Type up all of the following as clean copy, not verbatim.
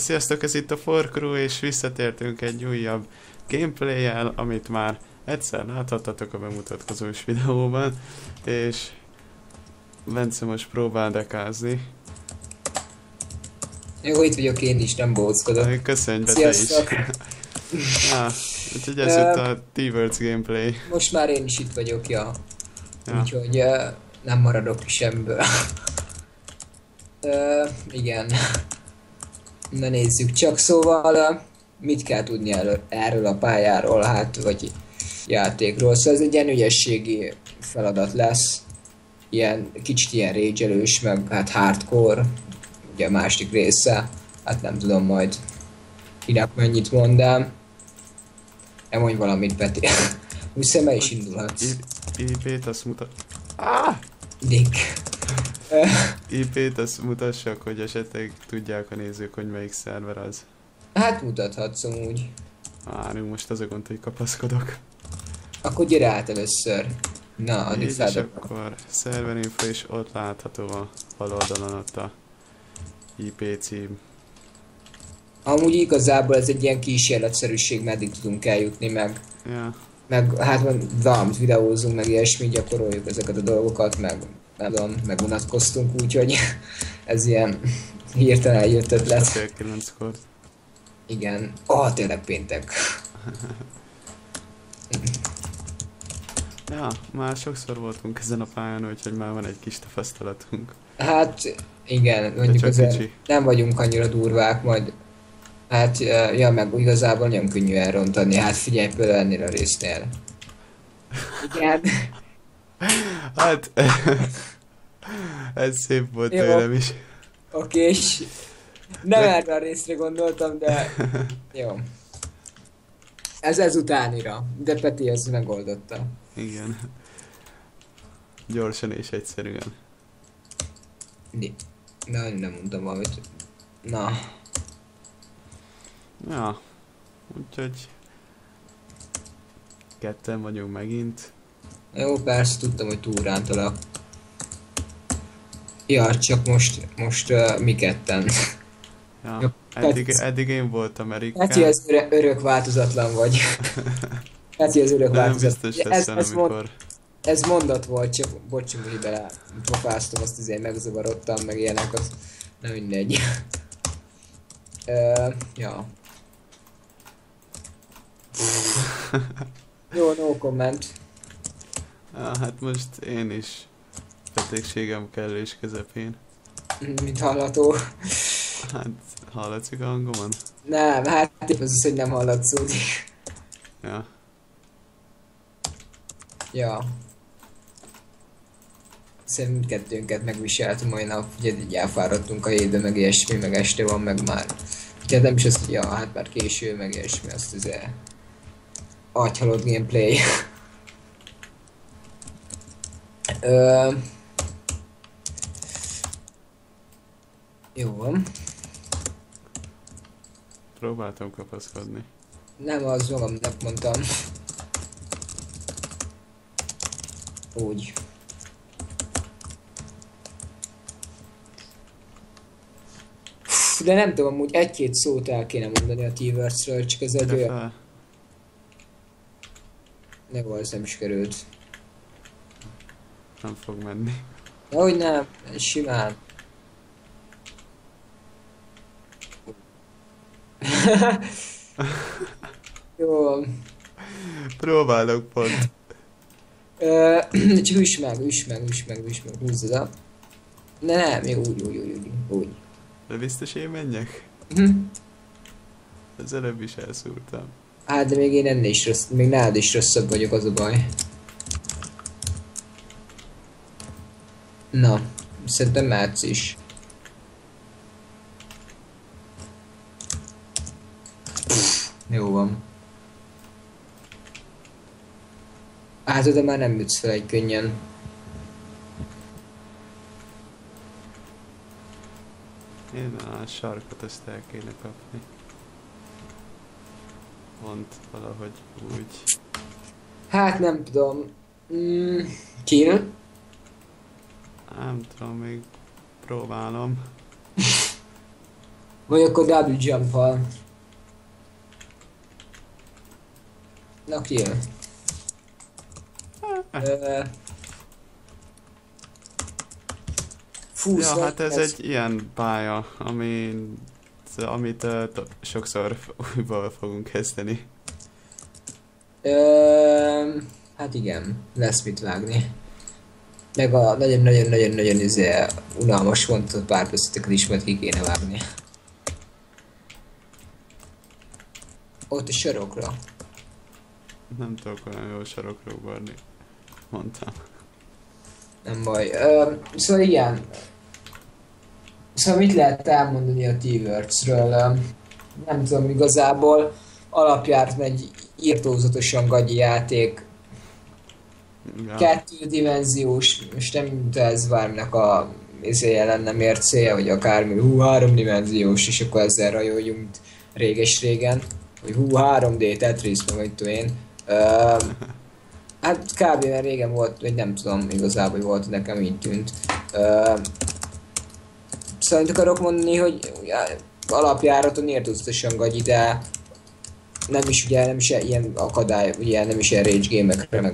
Sziasztok, ez itt a Forcrew, és visszatértünk egy újabb gameplay-jel, amit már egyszer láthattatok a bemutatkozós videóban, és Bence most próbál dekázni. Jó, itt vagyok én is, nem bóckodok. Köszönj be te is. Ja, úgyhogy ez itt a T-Words gameplay. Most már én is itt vagyok, ja. Úgyhogy nem maradok semből. Igen. Na nézzük csak, szóval mit kell tudni erről a pályáról, hát vagy játékról. Szóval ez egy ilyen ügyességi feladat lesz. Ilyen, kicsit ilyen rage-elős, meg hát hardcore. Ugye a másik része. Hát nem tudom majd kinek mennyit mondám. Nem mondj valamit, Peti. Úgy el is indulhatsz. IP-t azt Dick. IP-t azt mutassak, hogy esetleg tudják a nézők, hogy melyik szerver az. Hát mutathatsz amúgy. Várjunk, most az a gond, hogy kapaszkodok. Akkor gyere át először. Na, addig és akkor szerverinfo, és ott látható a bal oldalon ott a IP cím. Amúgy igazából ez egy ilyen kísérletszerűség, meddig tudunk eljutni, meg hát valamit videózunk, meg ilyesmi, gyakoroljuk ezeket a dolgokat, meg nem tudom, megunatkoztunk, úgyhogy ez ilyen hirtelen eljött ötlet. Fél 9-kor. Igen. Tényleg péntek. Ja, már sokszor voltunk ezen a pályán, úgyhogy már van egy kis tapasztalatunk. Hát igen, mondjuk azért nem vagyunk annyira durvák, majd hát ja, meg igazából nagyon könnyű elrontani, hát figyelj például ennél a résznél. Igen. Hát ez szép volt tőlem is. Oké, nem erre a részre gondoltam, de jó. Ez utánira, de Peti ezt megoldotta. Igen. Gyorsan és egyszerűen. Nem mondtam valamit. Na. Ja. Úgyhogy ketten vagyunk megint. Jó, persze, tudtam, hogy túrántalak. Ja, csak most mi ketten. Ja, jó, eddig én voltam Erikkel. Peti az örök változatlan vagy. Peti az örök változatlan. Nem biztos leszel, amikor... Ez mondat volt, csak bocsánat, hogy belefofáztam, azt azért megzavarodtam, meg ilyenek, az nem mindegy. Ja. Jó, no comment. Hát most én is betegségem kellős közepén. Mint hallható. Hát hallatszik a hangomon? Nem, hát az, hogy nem hallatszódik. Ja. Ja. Szerintem mindkettőnket megviseltem mai nap, ugye így elfáradtunk a hétbe, meg ilyesmi, meg este van, meg már. Ugye nem is azt, hogy ja, hát már késő, meg ilyesmi, azt azért agyhalott gameplay. Jó van. Próbáltam kapaszkodni. Nem, az magamnak mondtam. Úgy. De nem tudom, amúgy egy-két szót el kéne mondani a T-Wordsről, csak ez egy olyan... Ne volt, nem is került. Nem fog menni. Ahogy nem, simán. Jó. Próbálok pont. Csak üss meg, húzzad a... Nem, jó, úgy. De biztos én menjek? Az előbb is elszúrtam. Hát de még én ennél is rossz, még nálad is rosszabb vagyok, az a baj. Na, szerintem mehetsz is. Jó van. Hát oda már nem jutsz fel egy könnyen. Én a sarkot ezt el kéne kapni. Pont valahogy úgy. Hát nem tudom. Kill? Nem tudom, még próbálom. Vagy akkor double jump-al. Na kill. Fú, Ja, szóval hát ez egy ilyen pálya, amit sokszor újból fogunk kezdeni. Hát igen, lesz mit vágni. Meg a nagyon-nagyon-nagyon-nagyon unalmas fontos párbeszédeket is majd ki kéne vágni. Ott a sarokra. Nem tudok olyan jó sarokra ugorni. Mondtam. Nem baj. Szóval igen. Szóval mit lehet elmondani a T-Works-ről? Nem tudom igazából. Alapjárt egy írtózatosan gagyi játék. Ja. Kettődimenziós, most nem mint ez bárminek a izéje lenne mércéje, vagy akármi, háromdimenziós, és akkor ezzel rajoljunk réges-régen, hogy 3D Tetris, meg vagy tudom én. Hát kb. Mert régen volt, vagy nem tudom igazából, hogy volt, nekem így tűnt. Szóval akarok mondani, hogy alapjáraton értőztesen gagyi, de nem is ilyen akadály, ugye nem is ilyen rage game-ekre, meg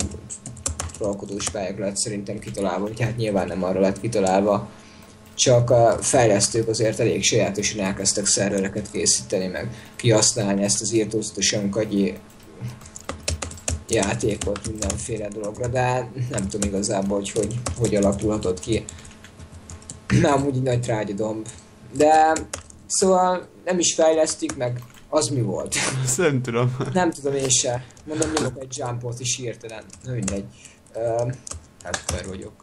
trollkodós pályákra lett szerintem kitalálva, vagy hát nyilván nem arra lett kitalálva, csak a fejlesztők azért elég sajátosan elkezdtek szervereket készíteni, meg kihasználni ezt az írtózatosan gagyi játékot mindenféle dologra, de nem tudom igazából, hogy alakulhatott ki. Amúgy egy nagy trágyadomb. De szóval nem is fejlesztik meg, az mi volt? Azt nem tudom. Nem tudom én se. Mondom, nyomok egy jumpot is hirtelen. Na mindegy. Hát fel vagyok.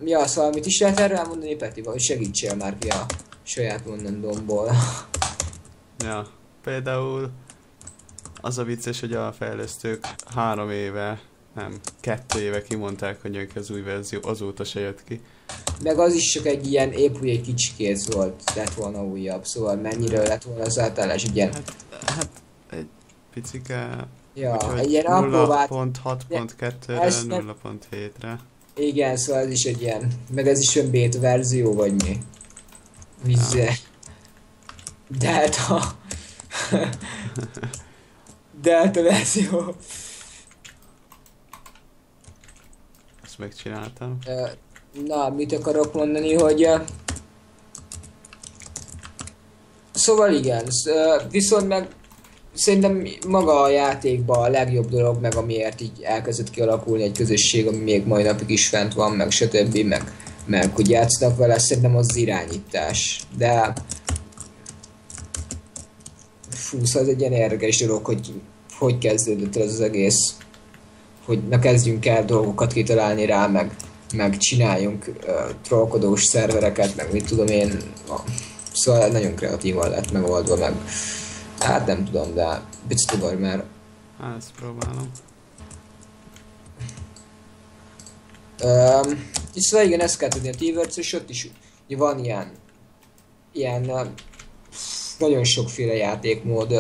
Ja, szóval mit is lehet erre elmondani, Peti? Vagy segítsél már ki a saját mondandómból. Ja, például az a vicces, hogy a fejlesztők 3 éve, nem, 2 éve kimondták, hogy az új verzió, azóta se jött ki. Meg az is csak egy ilyen épp úgy egy kicsikét volt, lett volna újabb, szóval mennyire lett volna az átállás, egy ilyen... Hát egy picike... Ja, egy ilyen apró 0.6.2-re, 0.7-re. Igen, szóval ez is egy ilyen, meg ez is olyan beta verzió, vagy mi? Vizze. Delta. Delta verzió. Ezt megcsináltam. Na, mit akarok mondani, hogy... Szóval igen, viszont meg szerintem maga a játékban a legjobb dolog, meg amiért így elkezdett kialakulni egy közösség, ami még mai napig is fent van, meg stb. Meg hogy játszanak vele, szerintem az irányítás. De... Fú, szóval ez egy ilyen érdekes dolog, hogy kezdődött ez az egész. Hogy na kezdjünk el dolgokat kitalálni rá, meg csináljunk trollkodós szervereket, meg mit tudom én. Szóval nagyon kreatívan lett megoldva, meg hát nem tudom, de picit ugorj már. Hát ezt próbálom. És szóval igen, ezt kell tudni a T-Works, és ott is van ilyen nagyon sokféle játékmód.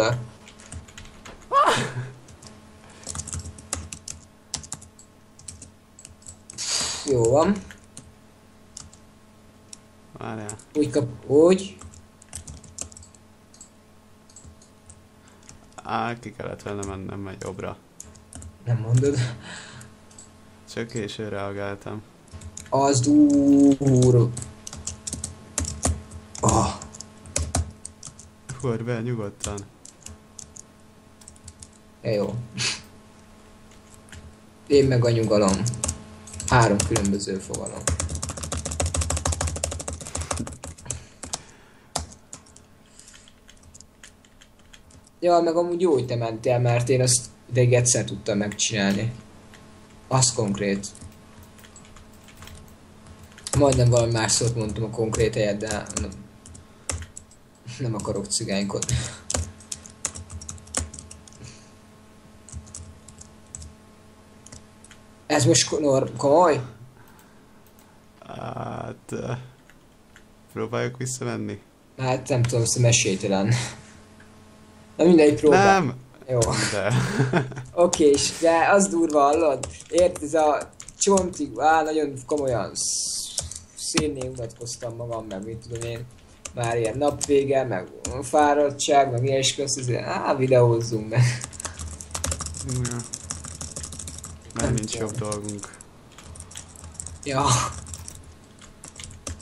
Jó van. Várjál. Úgy. Ki kellett volna mennem egy jobbra. Nem mondod. Csak későn reagáltam. Az durva. Oh. Ugorj be nyugodtan. Jó. Én meg a nyugalom. 3 különböző fogalom. Ja, meg amúgy jó, hogy te mentél, mert én azt ideig egyszer tudtam megcsinálni. Az konkrét. Majdnem valami más szót mondtam a konkrét helyet, de nem akarok cigánykodni. Ez most komoly? Hát... próbáljuk visszamenni? Hát nem tudom, ezt esélytelen. Na mindegy, próbál. Nem! Jó. De... Oké, de az durva, hallod? Érted, ez a csontig, nagyon komolyan szénné unatkoztam magam, meg mit tudom én. Már ilyen napvége, meg fáradtság, meg ilyesmi, azt azért, videózzunk meg. Ja. Már nincs jobb dolgunk. Ja.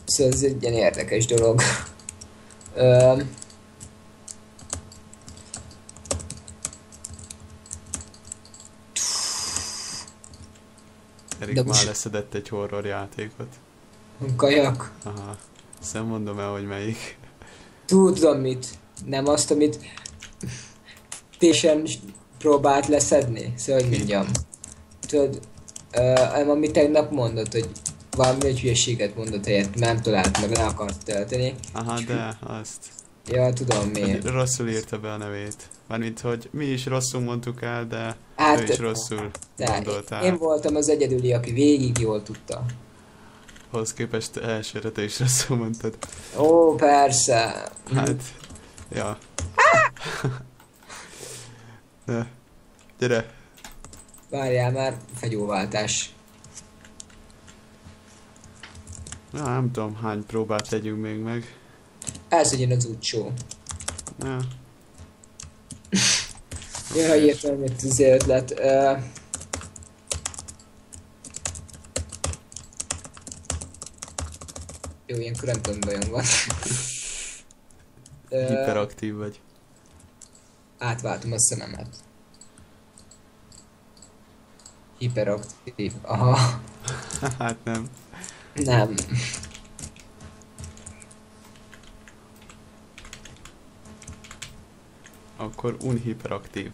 Szóval ez egy ilyen érdekes dolog. Erik De már most- leszedett egy horror játékot. Kajak. Aha. Azt nem mondom el, hogy melyik. Tudom mit. Nem azt, amit Tésen próbált leszedni. Szóval hogy mondjam. Tudod, amit tegnap mondott, hogy valami egy hülyeséget mondott helyett, nem talált meg, le akart tölteni. Aha, de azt. Ja, tudom mi. Hogy rosszul írta be a nevét. Mármint, hogy mi is rosszul mondtuk el, de Hát, ő is rosszul de gondoltál. én voltam az egyedüli, aki végig jól tudta. Hoz képest elsőre te is rosszul mondtad. Ó, persze. Hát, ja. Na, gyere. Várjál már, fegyóváltás. Na, nem tudom, hány próbát tegyünk még meg. Ez legyen az útsó. Ja. Ja, írtam itt az ötlet. Jó, ilyenkor nem tudom, bajom van. Hiperaktív vagy. Átváltom a szememet. Hiperaktív. Aha. Hát nem. Nem. Akkor unhiperaktív.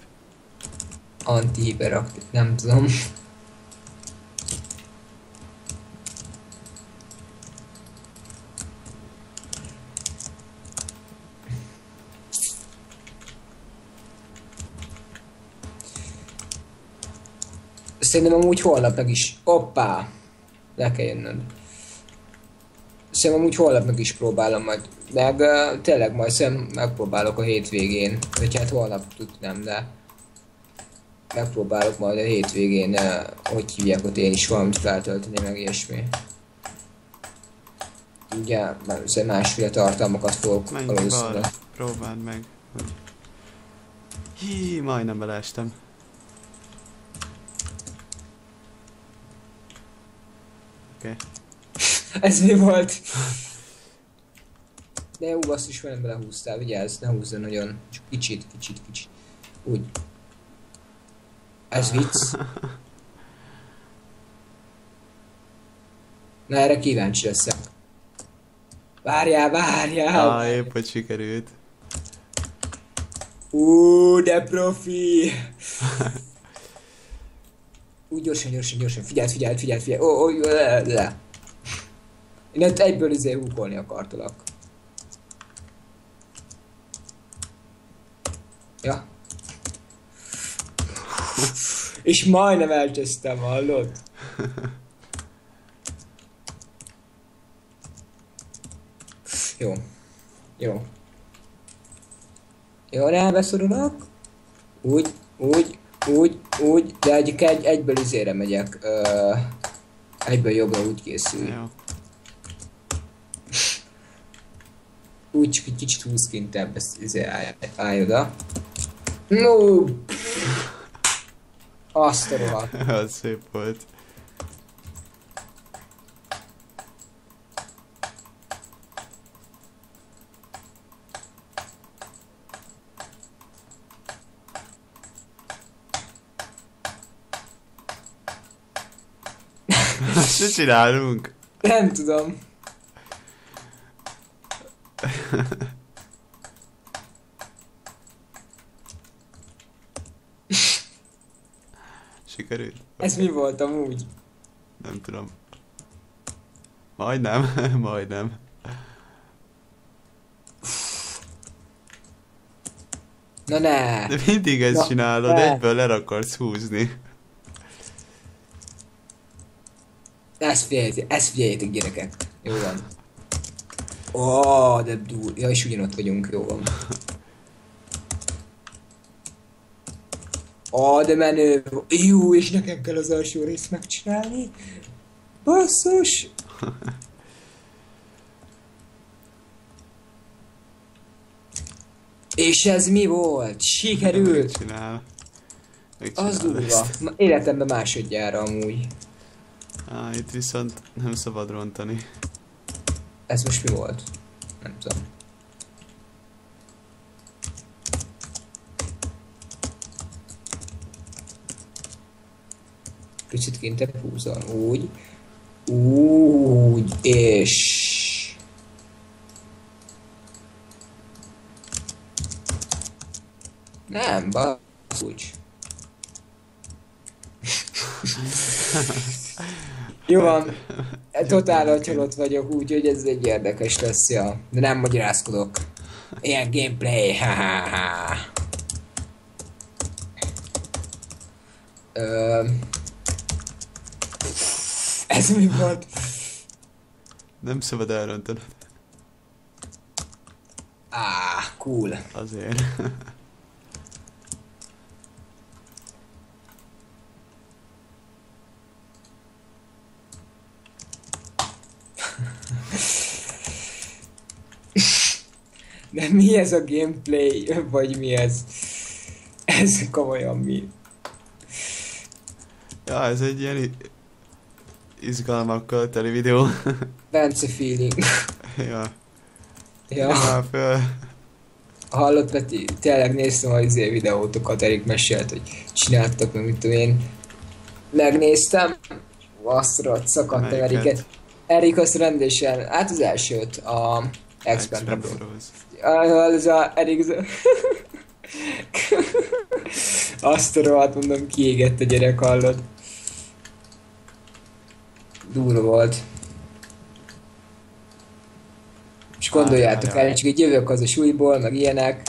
Anti-hiperaktív. Nem tudom. Szerintem amúgy holnap meg is. Hoppá! Le kell jönnöd. Szerintem amúgy holnap meg is próbálom majd. Meg tényleg majd szerintem megpróbálok a hétvégén. Vagy hát holnap tudnám, de megpróbálok majd a hétvégén, hogy hívják ott én is valamit feltölteni, meg ilyesmi. Ugye, mert másféle tartalmakat fogok Menj valószínűleg. balra, próbáld meg. Hogy... Hí, majdnem beleestem. Oké. Ez mi volt? De jó, azt is velem belehúztál, vigyázz, ne húzzon nagyon. Csak kicsit. Úgy. Ez vicc. Na erre kíváncsi leszek. Várjál! Épp hogy sikerült. De profi! Úgy gyorsan, figyelj! Le. Én ott egyből húkolni akartalak. Ja. És majdnem elcsesztem, hallod? Jó. Jó, rábeszorulok. Úgy, de egyből megyek. Egyből jobbra úgy készül. Jó. Úgy csak egy kicsit húz kintebb, ezt állj oda. No! Azt a rohadt. Az szép volt. Mit csinálunk? Nem tudom. Sikerült? Ez mi volt amúgy? Nem tudom. Majdnem. Na ne! De mindig ezt Na, csinálod, ne. egyből le akarsz húzni. Ezt figyeljétek gyerekek. Jó van. De dur. Ja, és ugyanott vagyunk, jó van. De menő. Jó, és nekem kell az alsó részt megcsinálni. Basszus. És ez mi volt? Sikerült! Mit csinál? Az durva. Ezt. Életemben másodjára amúgy. Itt viszont nem szabad rontani. Ez most mi volt? Nem tudom. Picit kintebb húzom. Úgy. Úgy. És... Nem, úgy. Jó van. Totál atyalott vagyok, úgyhogy ez egy érdekes lesz, ja. De nem magyarázkodok. Ilyen gameplay, hahaha. Ez mi volt? Nem szabad elrontanod. Cool. Azért. De mi ez a gameplay? Vagy mi ez? Ez komolyan mi? Ja, ez egy ilyen izgalmakkal teli videó. Bence feeling. Ja. Ja. Föl. Hallott, Peti? Tényleg néztem a videótokat, Erik mesélt, hogy csináltak, meg mit tudom én. Megnéztem. Azt rohadt szakadtam Eriket. Erik azt rendesen, hát az elsőt, a Expand az a Erik... Azt a rohadt, mondom, kiégett a gyerek, hallott. Durva volt. És gondoljátok el, csak így jövök az a súlyból, meg ilyenek.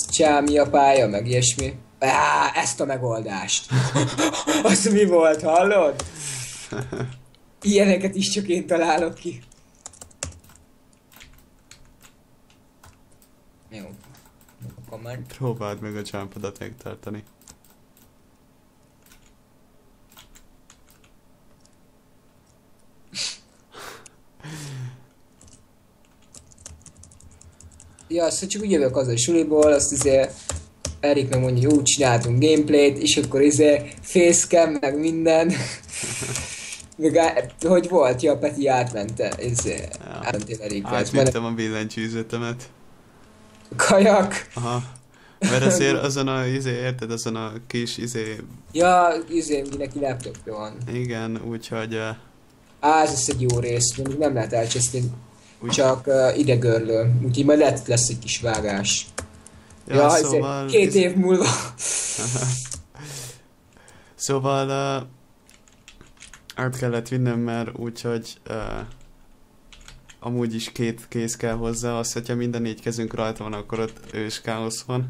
Csámi a pálya, meg ilyesmi. Ezt a megoldást. Az mi volt, hallod? Ilyeneket is csak én találok ki. Jó. Próbáld meg a jumpodat megtartani. Ja, szóval csak úgy jövök az a suliból, azt azért Erik meg mondja, úgy csináltunk gameplayt, és akkor facecam, meg minden. Meg hogy volt? Ja, Peti átmente, átmentél Erikkel. Átmentem a billentyűzetemet. Kajak! Aha. Mert azért azon a érted, azon a kis Ja, neki laptopja van. Igen, úgyhogy... Ez lesz egy jó rész, mondjuk nem lehet elcseszni. Csak idegörlő, úgyhogy majd lesz egy kis vágás. Ja, szóval... 2 év múlva. Szóval... át kellett vinnem, mert úgyhogy... amúgy is 2 kéz kell hozzá, azt, hogyha minden 4 kezünk rajta van, akkor ott ős káosz van.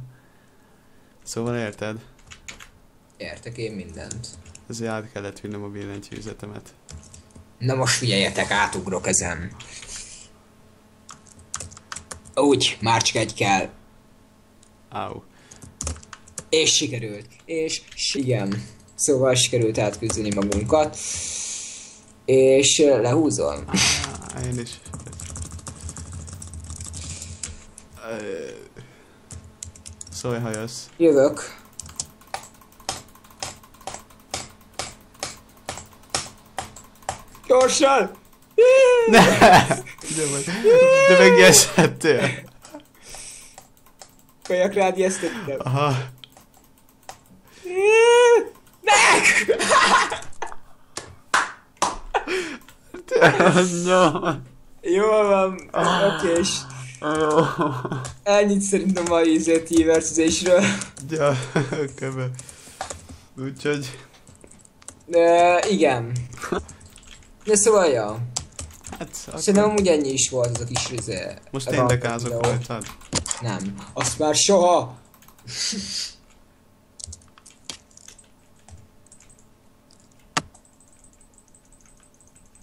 Szóval érted? Értek én mindent. Ezért át kellett vinnem a billentyűzetemet. Na most figyeljetek, átugrok ezen. Úgy, már csak egy kell. Áú. És sikerült. És igen. Szóval sikerült átküzdeni magunkat. És lehúzom. Én is. Szólj, ha jössz. Jövök. Gyorsan! De megijeszettél. Kajak rád ijesztettem. Aha. Meg! Jól van, okés. Ennyit szerintem a T-versus-ésről. Ja, köve. Úgyhogy... Igen. De szóval, ja. Hát, szerintem amúgy ennyi is volt az a kis most én dekázok rajtad? Nem. Azt már soha!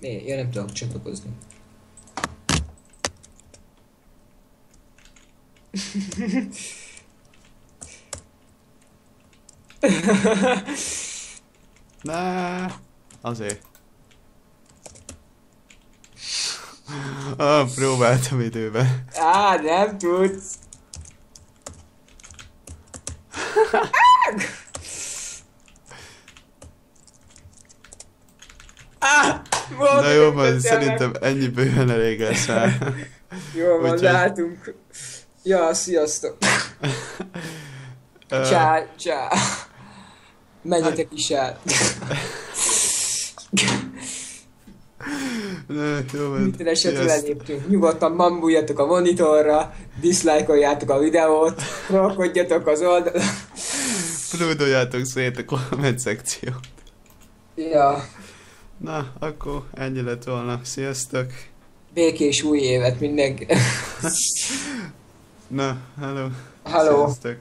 Én nem tudok csatlakozni. Azért. Próbáltam időben. Nem tudsz. Na jó van, szerintem ennyi bőven elég lesz már. Jó van, Úgyhogy- látunk. Ja, sziasztok. Csá. Menjetek is el. Na, jó van. Minden esetre Sziasztok. leléptünk. Nyugodtan bambuljatok a monitorra, diszlájkoljátok a videót, trollkodjatok az oldalon. Plúdoljátok szét a komment szekciót. Ja, Na, akkor ennyi lett volna. Sziasztok. békés új évet mindenki. Na, hello. Hello. Sziasztok.